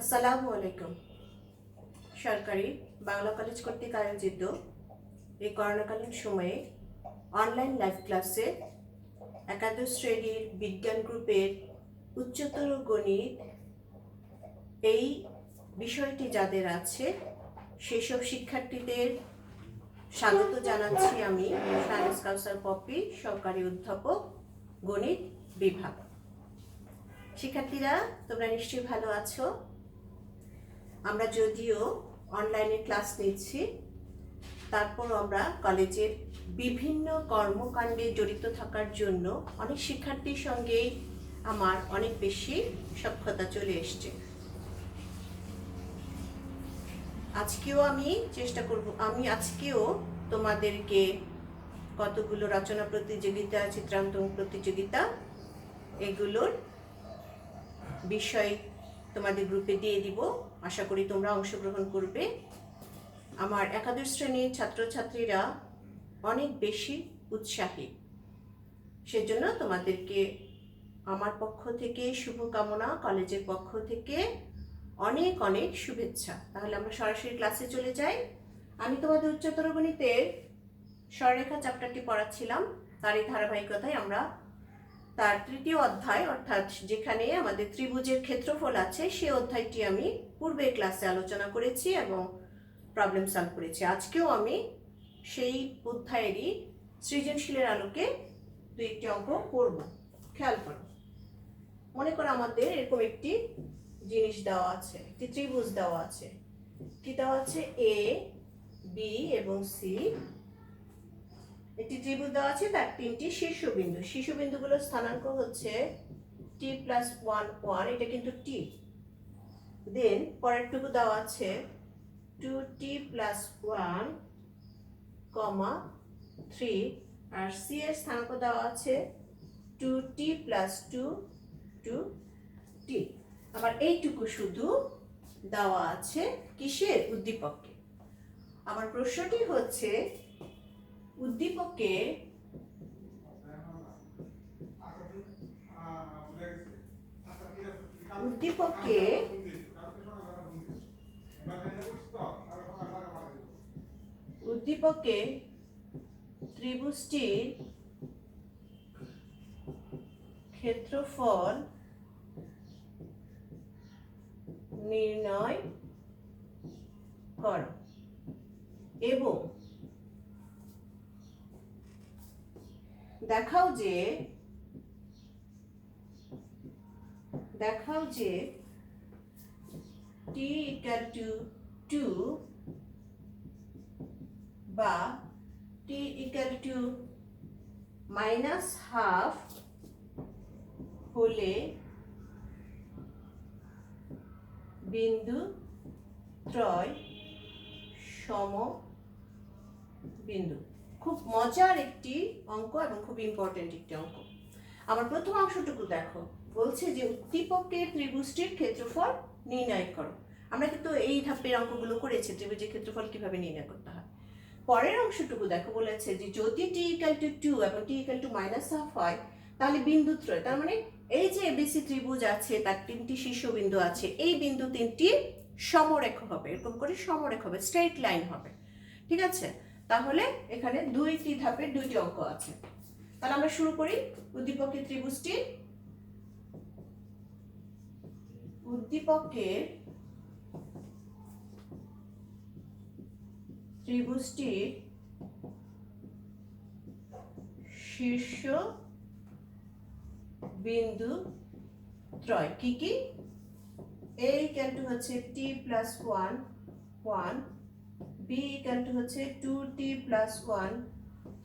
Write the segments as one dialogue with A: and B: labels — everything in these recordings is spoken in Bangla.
A: আসসালামু আলাইকুম। সরকারি বাংলা কলেজ কর্তৃক আয়োজিত এই করোনাকালীন সময়ে অনলাইন লাইভ ক্লাসে একাদশ শ্রেণীর বিজ্ঞান গ্রুপের উচ্চতর গণিত এই বিষয়টি যাদের আছে সেসব শিক্ষার্থীদের স্বাগত জানাচ্ছি আমি শাহনাজ কাউসার পপি, সহকারী অধ্যাপক, গণিত বিভাগ। শিক্ষার্থীরা, তোমরা নিশ্চয়ই ভালো আছো। আমরা যদিও অনলাইনে ক্লাস নিচ্ছি, তারপর আমরা কলেজের বিভিন্ন কর্মকাণ্ডে জড়িত থাকার জন্য অনেক শিক্ষার্থীর সঙ্গেই আমার অনেক বেশি সখ্যতা চলে এসছে। আমি আজকেও তোমাদেরকে কতগুলো রচনা প্রতিযোগিতা, চিত্রাঙ্কন প্রতিযোগিতা এগুলোর বিষয় তোমাদের গ্রুপে দিয়ে দিব। আশা করি তোমরা অংশগ্রহণ করবে। আমার একাদশ শ্রেণীর ছাত্রছাত্রীরা অনেক বেশি উৎসাহী, সেজন্য তোমাদেরকে আমার পক্ষ থেকে শুভকামনা, কলেজের পক্ষ থেকে অনেক অনেক শুভেচ্ছা। তাহলে আমরা সরাসরি ক্লাসে চলে যাই। আমি তোমাদের উচ্চতর গণিতের সরলরেখা চ্যাপ্টারটি পড়াচ্ছিলাম, তারই ধারাবাহিকতায় আমরা তার তৃতীয় অধ্যায়, অর্থাৎ যেখানে আমাদের ত্রিভুজের ক্ষেত্রফল আছে, সেই অধ্যায়টি আমি পূর্বের ক্লাসে আলোচনা করেছি এবং প্রবলেম সলভ করেছি। আজকেও আমি সেই অধ্যায়েরই সৃজনশীলের আলোকে দু একটি অঙ্ক করব। খেয়াল করো, মনে করো আমাদের এরকম একটি জিনিস দেওয়া আছে, একটি ত্রিভুজ দেওয়া আছে। কি দেওয়া আছে? এ, বি এবং সি। একটি ত্রিভুজ দেওয়া আছে, তার তিনটি শীর্ষবিন্দু। শীর্ষবিন্দুগুলোর স্থানাঙ্ক হচ্ছে t+1 এটা কিন্তু t। দেন পরেরটুকু দেওয়া আছে 2t+1, 3, আর c এর স্থানাঙ্ক দেওয়া আছে 2t+2, 2t। আবার এইটুকু শুধু দেওয়া আছে কিসের? উদ্দীপককে। আমার প্রশ্নটি হচ্ছে, উদ্দীপকে ত্রিভুজটির ক্ষেত্রফল নির্ণয় করো এবং দেখাও যে t = 2 বা t = -½ হলে বিন্দু ত্রয় সমবিন্দু। খুব মজার একটি অঙ্ক এবং খুব ইম্পর্টেন্ট একটি অঙ্ক। আমার প্রথম অংশটুকু দেখো, বলছে যে উদ্দীপকের ত্রিভুজটির ক্ষেত্রফল নির্ণয় করো। আমরা কিন্তু এই ধাপের অঙ্কগুলো করেছি, ত্রিভুজের ক্ষেত্রফল কিভাবে নির্ণয় করতে হয়। পরের অংশটুকু দেখো, বলেছে যে যদি t = 2 এবং t = -½ হয়, তাহলে বিন্দু ত্রয়, তার মানে এই যে এবিসি ত্রিভুজ আছে, তার তিনটি শীর্ষবিন্দু আছে, এই বিন্দু তিনটি সমরেখ হবে, এরকম করে সমরেখ হবে, স্ট্রেট লাইন হবে। ঠিক আছে? তাহলে এখানে দুইটি ধাপের দুইটি অঙ্ক আছে। তাহলে আমরা শুরু করি। উদ্দীপকের ত্রিভুজটির শীর্ষ বিন্দু ত্রয় কি কি? a = হচ্ছে t+1, 1, b = হচ্ছে 2t+1,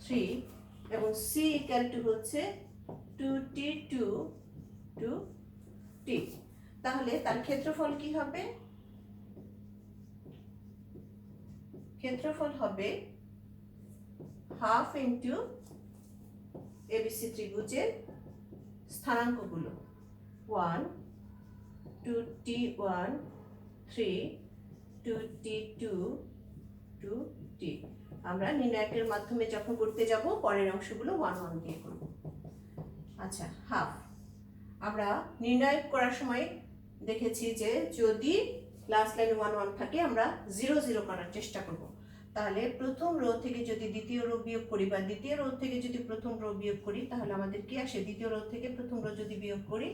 A: 3 এবং c = হচ্ছে 2t, 2t। তাহলে তার ক্ষেত্রফল কি হবে? ক্ষেত্রফল হবে ½ × এবিসি ত্রিভুজের স্থানাঙ্কগুলো 1, 2t1, 3, 2t2, 2t। আমরা নির্ণায়কের মাধ্যমে যখন করতে যাব, পরের অংশগুলো 1, 1 দিয়ে করব। আচ্ছা, হাফ। আমরা নির্ণয় করার সময় দেখেছি যে যদি লাস্ট লাইনে 1 1 থাকে আমরা 0 0 করার চেষ্টা করব। তাহলে প্রথম রো থেকে যদি দ্বিতীয় রো বিয়োগ করি বা দ্বিতীয় রো থেকে যদি প্রথম রো বিয়োগ করি তাহলে আমাদের কি আসে? দ্বিতীয় রো থেকে প্রথম রো যদি বিয়োগ করি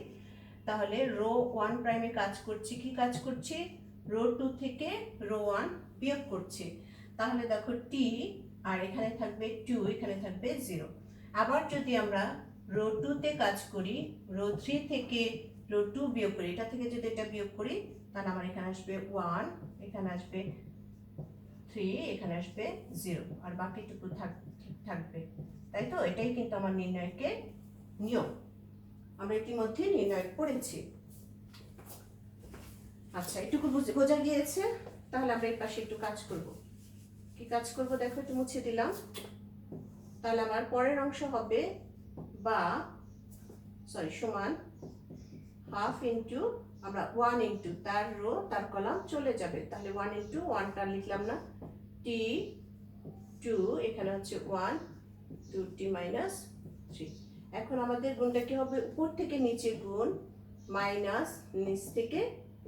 A: তাহলে রো 1 প্রাইমে কাজ করছি, কি কাজ করছি? রো 2 থেকে রো 1 বিয়োগ করছি। তাহলে দেখো টি আর এখানে থাকবে 2, এখানে থাকবে 0। আবার যদি আমরা রো 2 তে কাজ করি, রো 3 থেকে রো 2 বিয়োগ করি, এটা থেকে যদি এটা বিয়োগ করি তাহলে আমার এখানে আসবে 1, এখানে আসবে 3, এখানে আসবে 0, আর বাকিটুকু থাকবে। তাই তো? এটাই কিন্তু আমার নির্ণয়কের নিয়ম, আমরা ইতিমধ্যে নির্ণয় করেছি। আচ্ছা, এটুকু বোঝা গিয়েছে। তাহলে আমরা এই পাশে একটু কাজ করব। কি কাজ করব দেখো, একটু মুছে দিলাম। তাহলে আমার পরের অংশ হবে সমান হাফ ইন্টু, আমরা 1 ইন্টু তার রো তার কলাম চলে যাবে। তাহলে 1 ইন্টু 1টা লিখলাম না, টি 2, এখানে হচ্ছে 1 2t মাইনাস 3। এখন আমাদের গুণটা কি হবে? উপর থেকে নিচে গুণ মাইনাস নিচ থেকে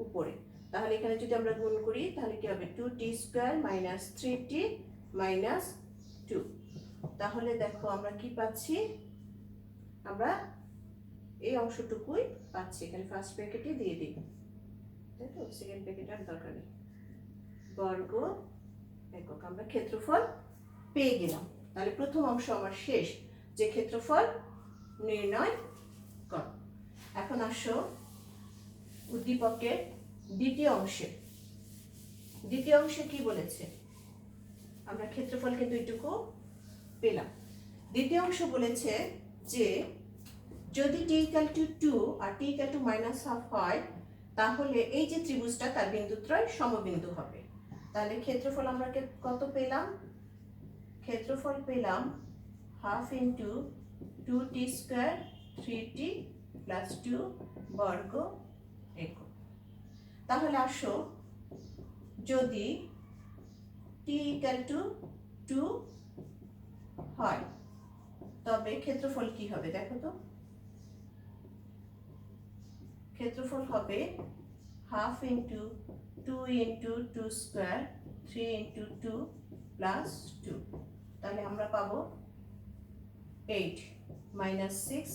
A: উপরে। তাহলে এখানে যদি আমরা গুণ করি তাহলে কি হবে? 2t square minus 3t minus 2। তাহলে দেখো আমরা কি পাচ্ছি? আমরা এই অংশটুকুই পাচ্ছি। এখানে ফার্স্ট ব্র্যাকেটে দিয়ে দিই, তাই তো? সেকেন্ড ব্র্যাকেট আর দরকার নেই। বর্গ একক, আমরা ক্ষেত্রফল পেয়ে গেলাম। তাহলে প্রথম অংশ আমার শেষ, যে ক্ষেত্রফল নির্ণয় কর। এখন আসো উদ্দীপকের দ্বিতীয় অংশে। দ্বিতীয় অংশে কি বলেছে? আমরা ক্ষেত্রফল কিন্তু এইটুকু পেলাম। দ্বিতীয় অংশ বলেছে যে যদি t = 2 আর t = -½ হয় তাহলে এই যে ত্রিভুজটা তার বিন্দুত্রয় সমবিন্দু হবে। তাহলে ক্ষেত্রফল আমরা কত পেলাম? ক্ষেত্রফল পেলাম half into 2t square 3t plus 2 বর্গ একক। তাহলে আসো যদি t = 2 হয় তবে ক্ষেত্রফল কি হবে দেখো তো? ক্ষেত্রফল হবে half into 2 into 2 square 3 into 2 plus 2। তাহলে আমরা পাবো 8 মাইনাস 6,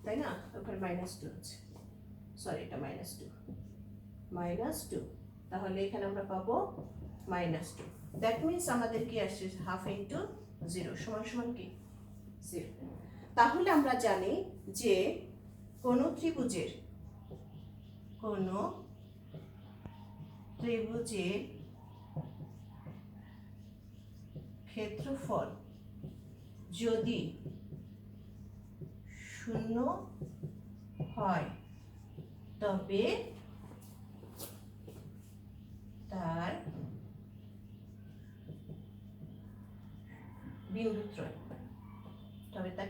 A: তাই না? ওখানে -2 আছে, সরি এটা -2। তাহলে এখানে আমরা পাবো -2। দ্যাট মিন্স আমাদের কি আসছে? হাফ ইন্টু 0 সমান সমান কি? 0। তাহলে আমরা জানি যে কোন ত্রিভুজের ক্ষেত্রফল যদি 0 হয় তবে তার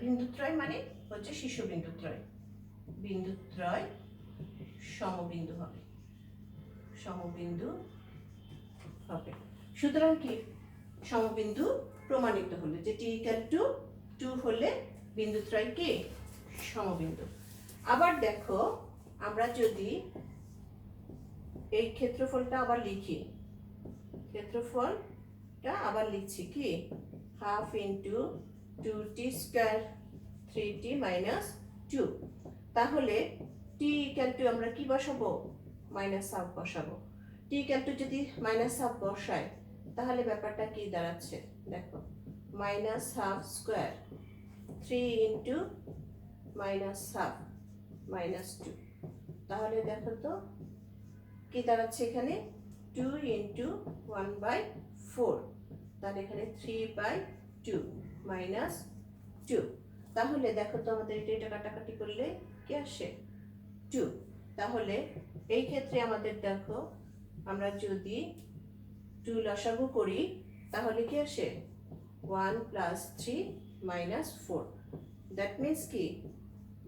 A: বিন্দুত্রয়, মানে হচ্ছে শীর্ষবিন্দুত্রয়, বিন্দুত্রয় সমবিন্দু হবে, সুতরাং কি সমবিন্দু প্রমাণিত হলো যে t = 2 হলে বিন্দুত্রয় কি? সমবিন্দু। আবার দেখো আমরা যদি এই ক্ষেত্রফলটা আবার লিখি, ক্ষেত্রফলটা আবার লিখছি কি? Half into 2t square 3t minus 2। তাহলে t = আমরা কি বসাবো? -½ বসাবো। t = যদি -½ বসাই তাহলে ব্যাপারটা কি দাঁড়াচ্ছে দেখো, -½ স্কয়ার 3 ইন্টু -½ -2। তাহলে দেখো তো কি দাঁড়াচ্ছে এখানে? 2 ইন্টু 1/4। তাহলে এখানে 3/2 -2। তাহলে দেখো তো আমাদের এটা কাটাকাটি করলে কি আসে? 2। তাহলে এই ক্ষেত্রে আমাদের দেখো আমরা যদি 2 লসাগু করি তাহলে কি আসে? 1 + 3 - 4। দ্যাট মিন্স কি?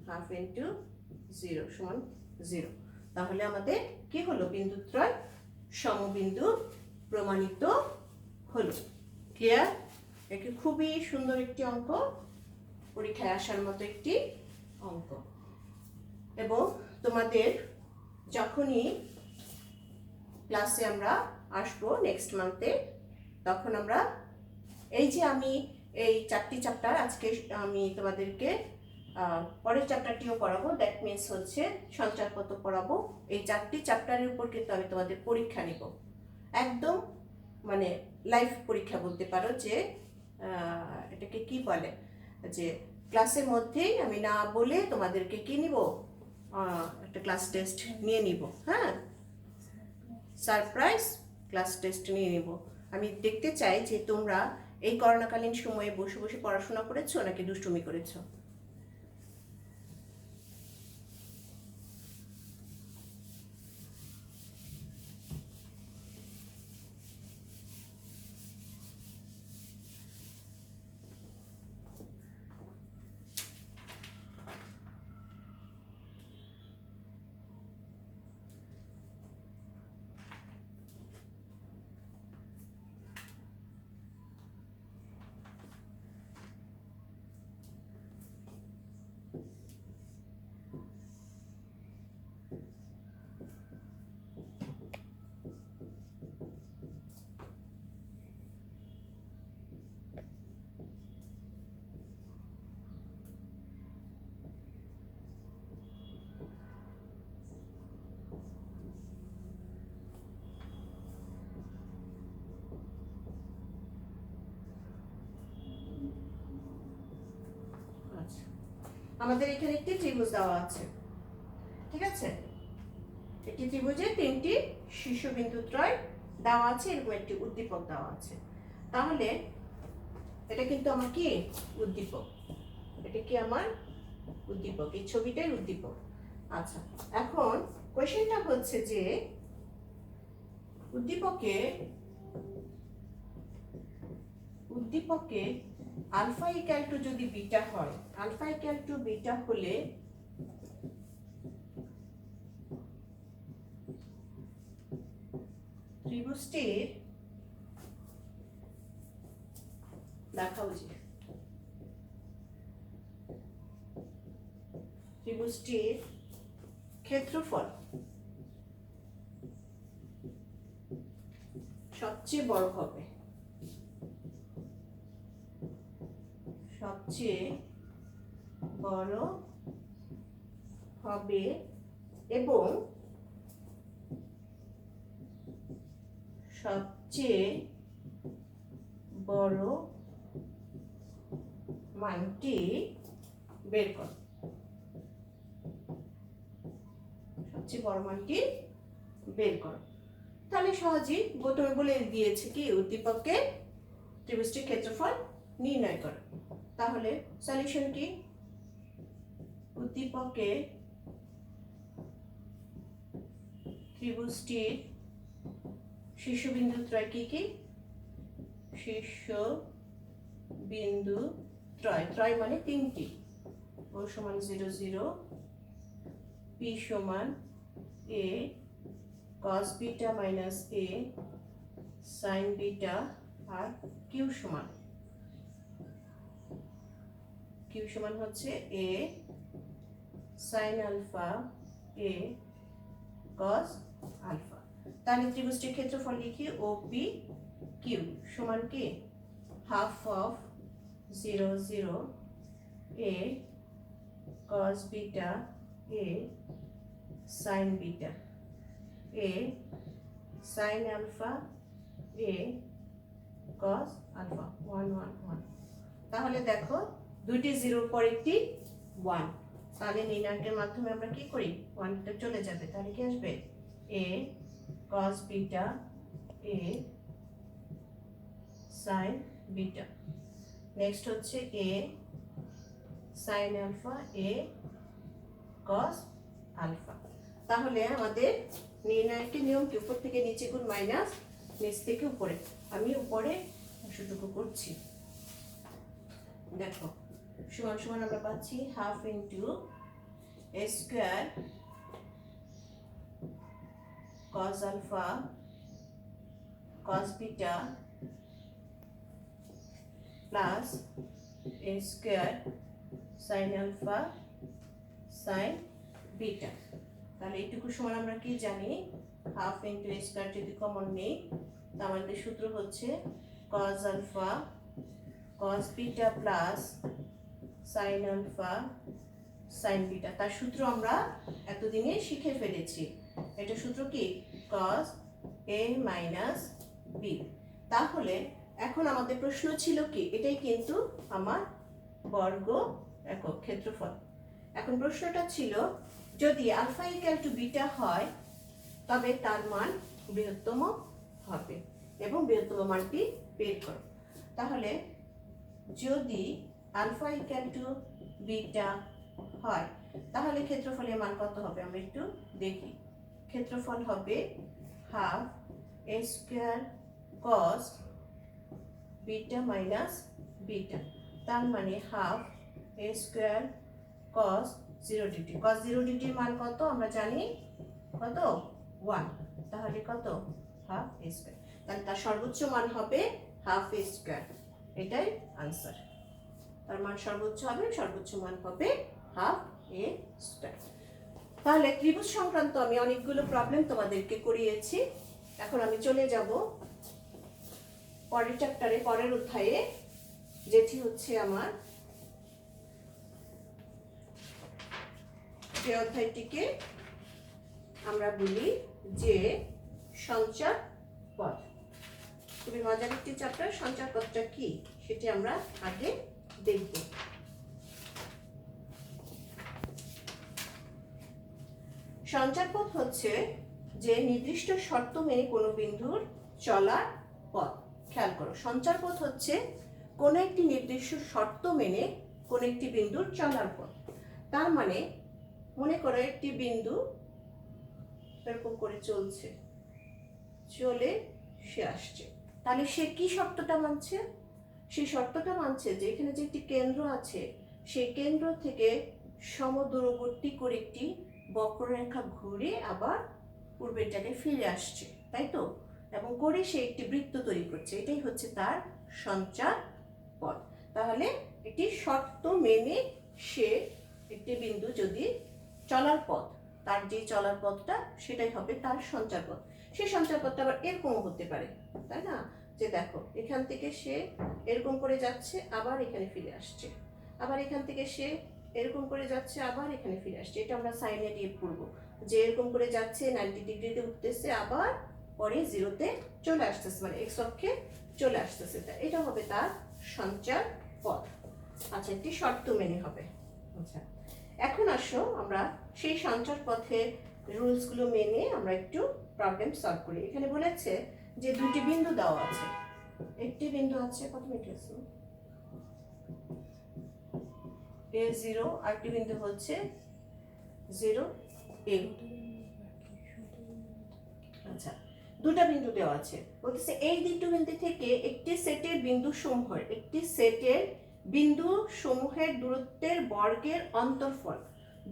A: হাফ ইন্টু 0 সমান 0। তাহলে আমাদের কি হলো? বিন্দুত্রয় সমবিন্দু প্রমাণিত হলো। ক্লিয়ার? এটি খুবই সুন্দর একটি অঙ্ক, পরীক্ষায় আসার মতো একটি অঙ্ক, এবং তোমাদের যখনই ক্লাসে আমরা আসবো নেক্সট মান্থে, তখন আমরা এই যে আমি এই 4টি চ্যাপ্টার আজকে আমি তোমাদেরকে পরের চ্যাপ্টারটিও পড়াবো, দ্যাট মিনস হচ্ছে সঞ্চারপত্র পড়াবো। এই 4টি চ্যাপ্টারের উপর কিন্তু আমি তোমাদের পরীক্ষা নিব, একদম মানে লাইভ পরীক্ষা বলতে পারো, যে এটাকে কি বলে, যে ক্লাসের মধ্যেই আমি না বলে তোমাদেরকে কি নিব, একটা ক্লাস টেস্ট নিয়ে নিব। হ্যাঁ, সারপ্রাইজ ক্লাস টেস্ট নিয়ে নিব। আমি দেখতে চাই যে তোমরা এই করোনাকালীন সময়ে বসে বসে পড়াশোনা করেছো নাকি দুষ্টুমি করেছো। আমাদের এখানে একটি ত্রিভুজ দেওয়া আছে, ঠিক আছে? একটি ত্রিভুজে 3টি শীর্ষবিন্দুত্রয় দেওয়া আছে, এরকম একটি উদ্দীপক দেওয়া আছে। তাহলে এটা কিন্তু আমার কি উদ্দীপক, এটা কি আমার উদ্দীপক, এই ছবিটাই উদ্দীপক। আচ্ছা, এখন কোয়েশ্চেনটা হচ্ছে যে উদ্দীপকে আলফা ইকুয়াল টু যদি বিটা হয়, আলফা ইকুয়াল টু বিটা হলে ত্রিভুজটির দেখা উচিত, ত্রিভুজটির ক্ষেত্রফল সবচেয়ে বড় হবে, সবচেয়ে বড় হবে এবং সবচেয়ে বড় মানটি বের কর, সবচেয়ে বড় মানটি বের কর। তাহলে সহজেই প্রথমে বলে দিয়েছে কি উদ্দীপককে ত্রিভুজটির ক্ষেত্রফল নির্ণয় কর। তাহলে সলিউশন কি, উদ্দীপকে ত্রিভুজটির শীর্ষবিন্দুত্রয় কি কি, শীর্ষবিন্দুত্রয়, ত্রয় মানে 3টি, ও সমান 0 0, পি সমান a cos beta minus a sin beta, আর কিউ সমান হচ্ছে a sin alpha a cos alpha. তাহলে ত্রিভুজটির ক্ষেত্রফল লিখি OP কিউ সমান কি half of 0 0 a cos beta a sin beta a sin alpha a cos alpha 1 1 1। তাহলে দেখো দুইটি 0 পর একটি 1, তাহলে নির্ণায়কের মাধ্যমে আমরা কি করি, 1টা চলে যাবে, তাহলে কি আসবে a cos beta a sin beta, next হচ্ছে a sin alpha a cos alpha. তাহলে আমাদের নির্ণায়কের নিয়ম কি, উপর থেকে নিচে গুণ মাইনাস নিচ থেকে উপরে। আমি উপরে অংশটুকু করছি, দেখো সমান সমান আমরা পাচ্ছি half into a square cos alpha cos beta plus a square sin alpha sin beta. তাহলে এইটুকু সময় আমরা কি জানি, হাফ ইন্টু এ স্কোয়ার যদি কমন নেই, তা আমাদের সূত্র হচ্ছে cos alpha cos beta plus sine alpha sine beta. তার সূত্র আমরা এতদিনে শিখে ফেলেছি। এটা সূত্র কি, কজ এ মাইনাস বি। তাহলে এখন আমাদের প্রশ্ন ছিল কি, এটাই কিন্তু আমার বর্গ একক ক্ষেত্রফল। এখন প্রশ্নটা ছিল যদি আলফা ইকুয়াল টু বিটা হয় তবে তার মান বৃহত্তম হবে এবং বৃহত্তম মানটি বের করো। তাহলে যদি আলফা ইকুয়াল টু বিটা হয় তাহলে ক্ষেত্রফলের মান কত হবে আমরা একটু দেখি। ক্ষেত্রফল হবে half a square cos beta minus beta, তার মানে half a square cos 0 degree. Cos 0 ডিগ্রির মান কত আমরা জানি, কত 1, তাহলে কত হাফ এ স্কোয়ার। তাহলে তার সর্বোচ্চ মান হবে হাফ এ স্কোয়ার, এটাই আনসার। তার মান সর্বোচ্চ হবে, সর্বোচ্চ মান হবে হাফ এ স্কোয়ার। তাহলে ত্রিভুজ সংক্রান্ত আমি অনেকগুলো প্রবলেম তোমাদেরকে করিয়েছি। এখন আমি চলে যাব পরের চ্যাপ্টারে, পরের অধ্যায়ে, যেটি হচ্ছে আমার যে অধ্যায়টিকে আমরা বলি যে সঞ্চার পথ। খুবই মজার একটি চ্যাপ্টার। সঞ্চার পথটা কি সেটি আমরা আগে দেখব। সঞ্চার পথ হচ্ছে যে নির্দিষ্ট শর্ত মেনে কোনো বিন্দুর চলার পথ। খেয়াল করো, সঞ্চার পথ হচ্ছে কোনো একটি নির্দিষ্ট শর্ত মেনে কোনো একটি বিন্দুর চলার পথ। তার মানে মনে করো একটি বিন্দু এরকম করে চলছে, চলে সে আসছে, তাহলে সে কি শর্তটা মানছে? সেই শর্তটা মানছে যে এখানে যে একটি কেন্দ্র আছে, সেই কেন্দ্র থেকে সমদূরবর্তী করে একটি বক্ররেখা ঘুরে আবার পূর্বের জায়গায় ফিরে আসছে, তাই তো? এবং করে সে একটি বৃত্ত তৈরি করছে, এটাই হচ্ছে তার সঞ্চার পথ। তাহলে একটি শর্ত মেনে সে একটি বিন্দু যদি চলার পথ, তার যে চলার পথটা সেটাই হবে তার সঞ্চার পথ। সেই সঞ্চার পথটা আবার এরকমও হতে পারে, তাই না? যে দেখো এখান থেকে সে এরকম করে যাচ্ছে, আবার এখানে ফিরে আসছে, আবার এখান থেকে সে এরকম করে যাচ্ছে, আবার এখানে ফিরে আসছে। এটা আমরা সাইনে দিয়ে পড়বো যে এরকম করে যাচ্ছে, 90 ডিগ্রিতে উঠতেছে, আবার পরে 0-তে চলে আসতেছে, মানে এক্স অক্ষে চলে আসতেছে। এটা হবে তার সঞ্চার পথ। আচ্ছা, একটি শর্ত মেনে হবে। আচ্ছা, এখন আসো আমরা সেই সঞ্চার পথের রুলসগুলো মেনে আমরা একটু প্রবলেম সলভ করি। এখানে বলেছে যে দুটি বিন্দু দেওয়া আছে। একটি বিন্দু আছে, কত মিটার আছে, A0, আরেকটি বিন্দু হচ্ছে 0A। আচ্ছা, দুটা বিন্দু দেওয়া আছে। বলতেছে এই দুটো বিন্দু থেকে একটি সেটের বিন্দু সমূহের দূরত্বের বর্গের অন্তরফল।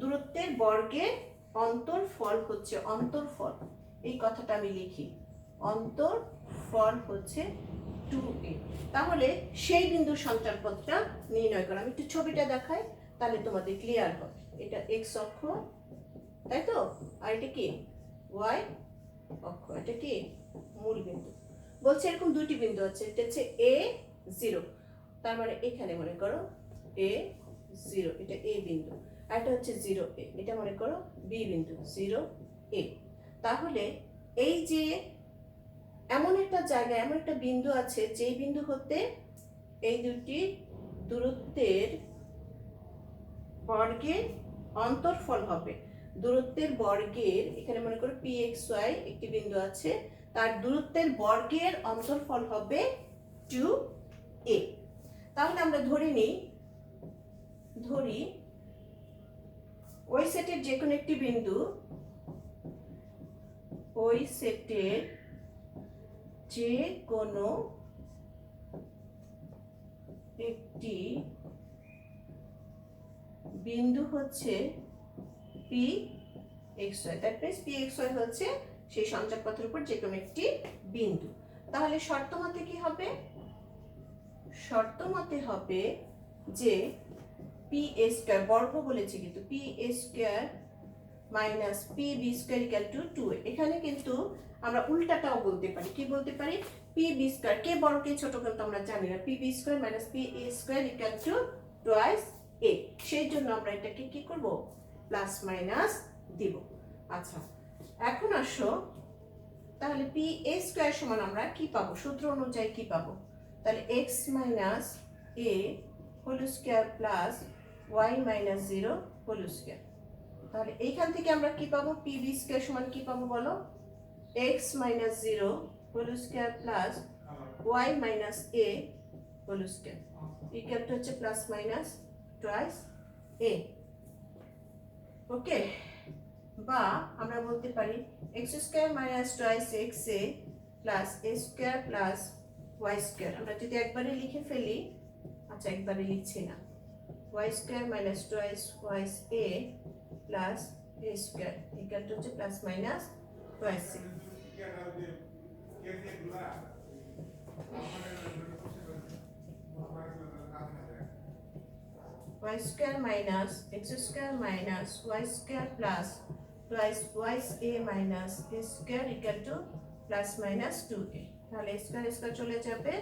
A: দূরত্বের বর্গের অন্তরফল হচ্ছে অন্তরফল, এই কথাটা আমি লিখি, অন্তরফল হচ্ছে 2a। তাহলে সেই বিন্দুর সঞ্চার পথটা নির্ণয় করা। আমি একটু ছবিটা দেখাই, তাহলে তোমাদের ক্লিয়ার হবে। এটা এক্স অক্ষ, তাই তো? আর এটা কি ওয়াই অক্ষ, এটা কি মূল বিন্দু। বলছে এরকম দুটি বিন্দু আছে, এটা হচ্ছে A0, তার মানে এখানে মনে করো A0, এটা A বিন্দু, আর এটা হচ্ছে 0A, এটা মনে করো B বিন্দু 0A। তাহলে এই যে এমন একটা জায়গা, এমন একটা বিন্দু আছে, যেই বিন্দু হতে এই দুটি দূরত্বের বর্গের অন্তরফল হবে। দূরত্বের বর্গের, এখানে মনে করো pxy একটি বিন্দু আছে, তার দূরত্বের বর্গের অন্তরফল হবে 2a। তাহলে আমরা ধরি ওই সেটের যে কোনো একটি বিন্দু, ওই সেটের যে কোনো একটি বিন্দু হচ্ছে pxy, দ্যাট মিন্স pxy হচ্ছে সেই সঞ্চার পথের উপর যে কোনো একটি বিন্দু। তাহলে শর্ত মতে কি হবে? শর্ত মতে হবে যে p² বর্গ বলেছে, কিন্তু p² minus P B square equal to 2a। এখানে কিন্তু আমরা উল্টাটাও বলতে পারি, কি বলতে পারি, পি বি স্কোয়ার, কে বড় কে ছোট কিন্তু আমরা জানি না, P B square minus P A square equal to twice a. সেই জন্য আমরা এটাকে কি করব, প্লাস মাইনাস দিব। আচ্ছা এখন আসো, তাহলে পি এ স্কোয়ার সমান আমরা কি পাবো, সূত্র অনুযায়ী কি পাবো, তাহলে x minus a whole square plus y minus 0 whole square. তাহলে এইখান থেকে আমরা কি পাবো, পি বি স্কোয়ার সমান কি পাবো বলো, x minus 0 whole square plus y minus a whole square equal to হচ্ছে plus minus twice a. Okay, বা আমরা বলতে পারি x square minus twice x a plus a square plus y square. আমরা যদি একবারে লিখে ফেলি, আচ্ছা একবারে লিখছি না, y square minus twice y's a plus a square equal to হচ্ছে plus minus twice a. y square minus x square minus y square plus twice a minus a square equal to plus minus 2a। তাহলে স্কয়ার স্কয়ার চলে যাবে,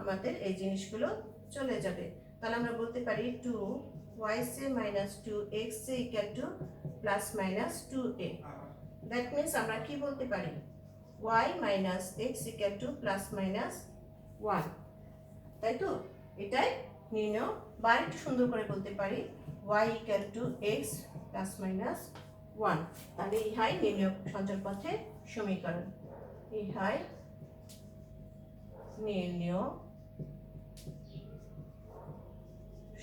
A: আমাদের এই জিনিসগুলো চলে যাবে। তাহলে আমরা বলতে পারি 2y minus 2x equal to plus minus 2a। That means আমরা কি বলতে পারি, y minus x equal to plus minus 1, তাই তো? এটাই নির্ণয়, বা একটু সুন্দর করে বলতে পারি y equal to x plus minus 1। তাহলে এই হয় নির্ণয় সঞ্চার পথের সমীকরণ, এই হয় নির্ণয়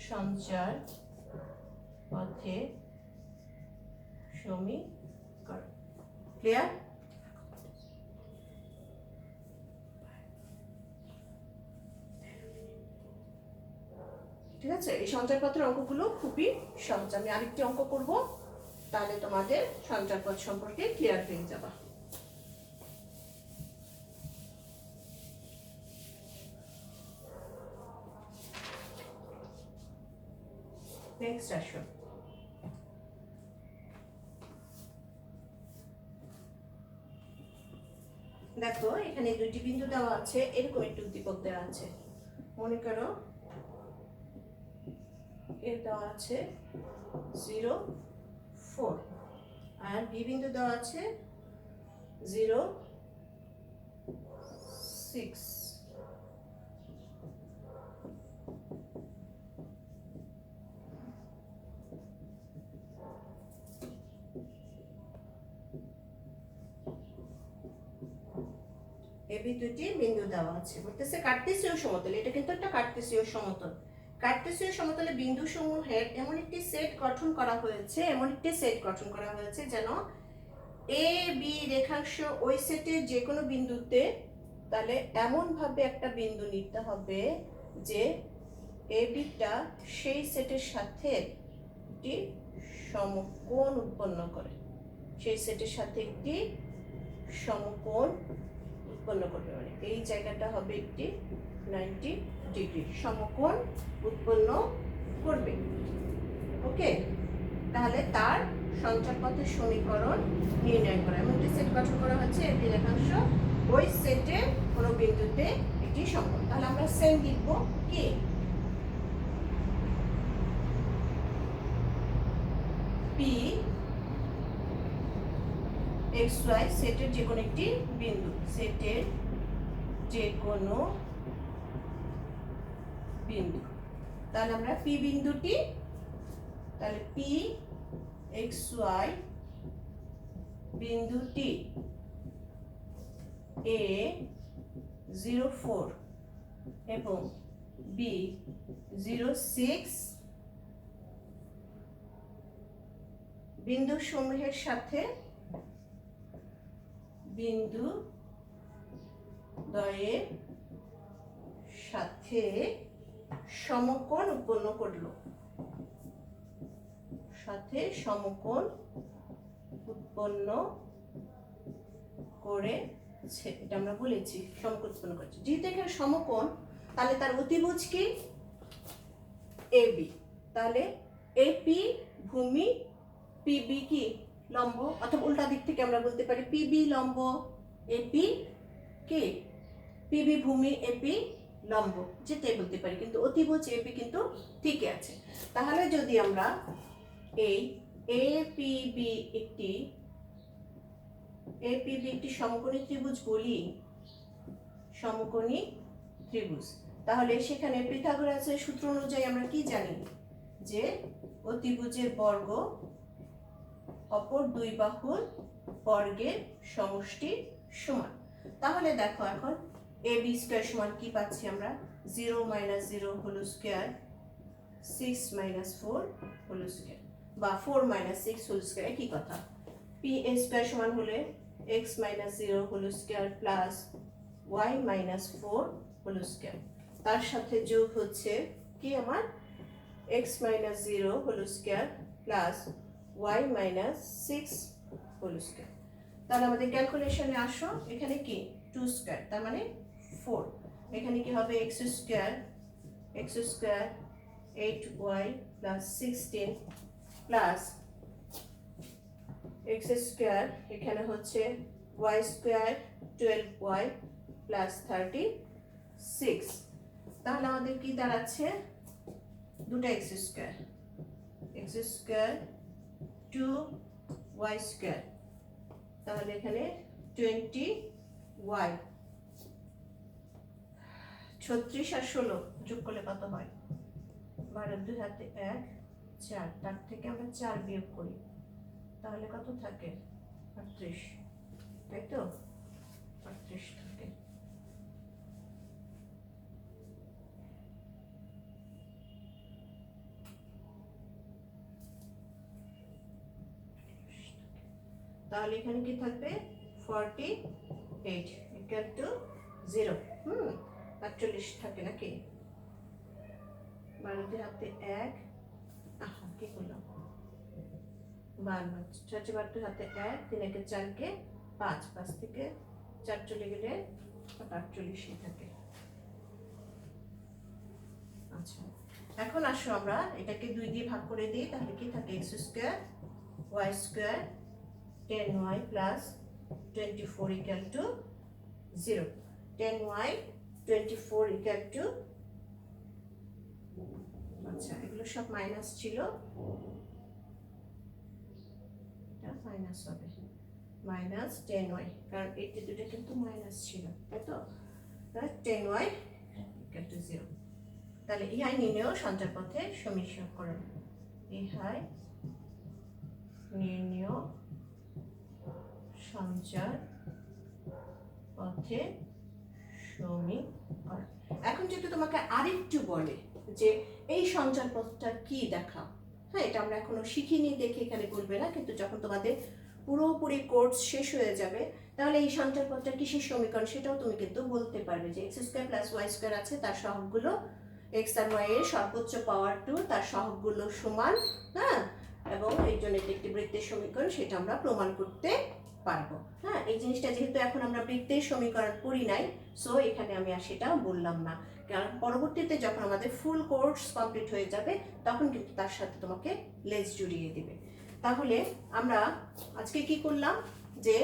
A: সঞ্চার পথের সমীকরণ। ক্লিয়ার? ঠিক আছে, এই সঞ্চয়পত্রের অঙ্কগুলো খুবই সহজ। আমি আরেকটি অঙ্ক করব, তাহলে তোমাদের সঞ্চয়পত্র সম্পর্কে ক্লিয়ার হয়ে যাবে। নেক্সট আসো, দেখো এখানে দুটি বিন্দু দেওয়া আছে, এরকম একটি উদ্দীপক দেওয়া আছে। মনে করো এর দেওয়া আছে 0 4 আর বি বিন্দু দেওয়া আছে 0 6। এবি দুটি বিন্দু দেওয়া আছে, বলতেছে কার্টেসীয় সমতল, এটা কিন্তু একটা কার্টেসীয় সমতল। কার্টেসীয় সমতলে বিন্দু সমূহের এমন একটি সেট গঠন করা হয়েছে, যেন এ বি রেখাংশ ওই সেটের যে কোনো বিন্দুতে, তাহলে এমন ভাবে একটা বিন্দু নিতে হবে যে এ বিটা সেই সেটের সাথে একটি সমকোণ উৎপন্ন করে, সেই সেটের সাথে একটি সমকোণ উৎপন্ন করবে, মানে এই জায়গাটা হবে একটি 90 ডিগ্রি সমকোণ উৎপন্ন করবে। ওকে, তাহলে তার সঞ্চারপথের সমীকরণ নির্ণয় করা, এমন একটি সেট গঠন করা হচ্ছে একটি রেখাংশ ওই সেটে কোনো বিন্দুতে একটি সমকোণ। তাহলে আমরা সেম লিখব কি, পি এক্স ওয়াই সেটের যে কোনো একটি বিন্দু, সেটের যে কোনো বিন্দু। তাহলে আমরা পি বিন্দুটি, তাহলে পি এক্স ওয়াই বিন্দুটি এ 0 4 এবং বি 0 6 বিন্দু সমূহের সাথে বিন্দু দ্বয়ের সাথে সমকোণ উৎপন্ন করলো, সাথে সমকোণ উৎপন্ন করেছে, এটা আমরা বলেছি সমকোণ উৎপন্ন করেছে। যেহেতু এখানে সমকোণ, তাহলে তার অতিভুজ কি, এবি। তাহলে এপি ভূমি, পিবি কি লম্ব, অথবা উল্টা দিক থেকে আমরা বলতে পারি পিবি লম্ব এপি কে, পিবি ভূমি এপি লম্ব, যেটাই বলতে পারি, কিন্তু অতিভুজ এপি কিন্তু ঠিকই আছে। তাহলে যদি আমরা এই এপিবি একটি সমকোণী ত্রিভুজ বলি, সমকোণী ত্রিভুজ, তাহলে সেখানে পিথাগোরাসের সূত্র অনুযায়ী আমরা কি জানি, যে অতিভুজের বর্গ অপর দুই বাহুর বর্গের সমষ্টি সমান। তাহলে দেখো এখন ab স্কয়ার সমান কি পাচ্ছি আমরা, 0 - 0 হোল স্কয়ার, 6 - 4 হোল স্কয়ার, বা 4 - 6 হোল স্কয়ার, একই কথা। pa স্কয়ার সমান হলে x - 0 whole square plus y - 4 whole square, তার সাথে যোগ হচ্ছে কি আমার x - 0 whole square plus y - 6 whole square. তাহলে আমাদের ক্যালকুলেশনে আসো, এখানে কি 2 স্কয়ার, তার মানে 4, এখানে কি হবে x square 8y plus 16 plus x square, এখানে হচ্ছে y স্কয়ার 12y প্লাস 36। তাহলে আমাদের কি দাঁড়াচ্ছে, দুটো x স্কয়ার 2y স্কয়ার, তাহলে এখানে 20y, 36 আর 16 যোগ করলে কত হয়, 12 2 হাতে 1 4, তার থেকে আমরা 4 বিয়োগ করি, তাহলে কত থাকে 38, তাই তো 38 থাকে। তাহলে এখানে কি থাকবে 48 ইকুয়াল টু 0, 48 থাকে নাকি, 12 হাতে 1, কি করলাম 12, 12 হাতে 1, 3 কে 4 কে 5, 5 থেকে 4 চলে গেলে 48 থাকে। আচ্ছা, এখন আসো আমরা এটাকে 2 দিয়ে ভাগ করে দিই, তাহলে কি থাকে x square y square 10y plus 24 equal to 0, 10y 24 equal to, আচ্ছা এগুলো সব মাইনাস ছিল, এটা মাইনাস হবে, মাইনাস 10y, কারণ এই দুটো কিন্তু মাইনাস ছিল, তাই তো, 10y ইকুয়াল টু 0। তাহলে ইহাই নির্ণেয় সঞ্চার পথে সমীকরণ, ইহাই নির্ণেয় সঞ্চার পথে সমীকরণ। এখন যদি তোমাকে আরেকটু বলে যে এই সঞ্চার পথটা কি দেখাও, হ্যাঁ এটা আমরা এখনো শিখিনি দেখে এখানে বলবে না, কিন্তু যখন তোমাদের পুরোপুরি কোর্স শেষ হয়ে যাবে তাহলে এই সঞ্চার পথটা কিসের সমীকরণ সেটাও তুমি কিন্তু বলতে পারবে, যে x square plus y square আছে, তার সহগগুলো x আর y এর সর্বোচ্চ পাওয়ার 2, তার সহগগুলো সমান, হ্যাঁ, এবং এই জন্য এটি একটি বৃত্তের সমীকরণ, সেটা আমরা প্রমাণ করতে পারবো। হ্যাঁ, এই জিনিসটা যেহেতু এখন আমরা বৃত্তের সমীকরণ পড়ি নাই, সো এখানে আমি আর সেটা বললাম না, কারণ পরবর্তীতে যখন আমাদের ফুল কোর্স কমপ্লিট হয়ে যাবে তখন কিন্তু তার সাথে তোমাকে লেজ জুড়িয়ে দিবে। তাহলে আমরা আজকে কি করলাম, যে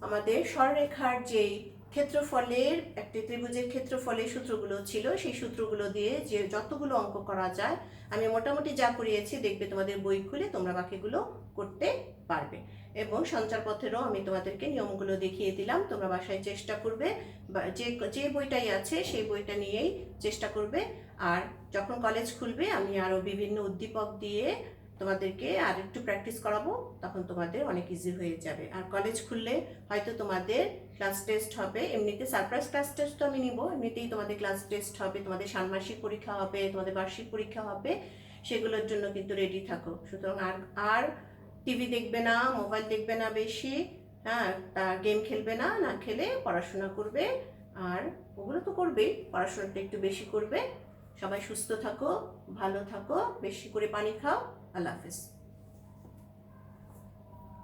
A: আমাদের সরলরেখার যেই ক্ষেত্রফলের, একটি ত্রিভুজের ক্ষেত্রফলের সূত্রগুলো ছিল, সেই সূত্রগুলো দিয়ে যে যতগুলো অঙ্ক করা যায় আমি মোটামুটি যা করিয়েছি, দেখবে তোমাদের বই খুলে তোমরা বাকিগুলো করতে পারবে। এবং সঞ্চার পথেরও আমি তোমাদেরকে নিয়মগুলো দেখিয়ে দিলাম, তোমরা বাসায় চেষ্টা করবে, যে বইটাই আছে সেই বইটা নিয়েই চেষ্টা করবে। আর যখন কলেজ খুলবে আমি আরও বিভিন্ন উদ্দীপক দিয়ে তোমাদেরকে আর একটু প্র্যাকটিস করাবো, তখন তোমাদের অনেক ইজি হয়ে যাবে। আর কলেজ খুললে হয়তো তোমাদের ক্লাস টেস্ট হবে, এমনিতে সারপ্রাইজ ক্লাস টেস্ট তো আমি নিব, এমনিতেই তোমাদের ক্লাস টেস্ট হবে, তোমাদের ষান্মাসিক পরীক্ষা হবে, তোমাদের বার্ষিক পরীক্ষা হবে, সেগুলোর জন্য কিন্তু রেডি থাকো। সুতরাং আর টিভি দেখবে না, মোবাইল দেখবে না বেশি, হ্যাঁ, গেম খেলবে না, না খেলে পড়াশোনা করবে, আর ওগুলো তো করবেই, পড়াশোনাটা একটু বেশি করবে। সবাই সুস্থ থাকো, ভালো থাকো, বেশি করে পানি খাও। আল্লাহ হাফেজ।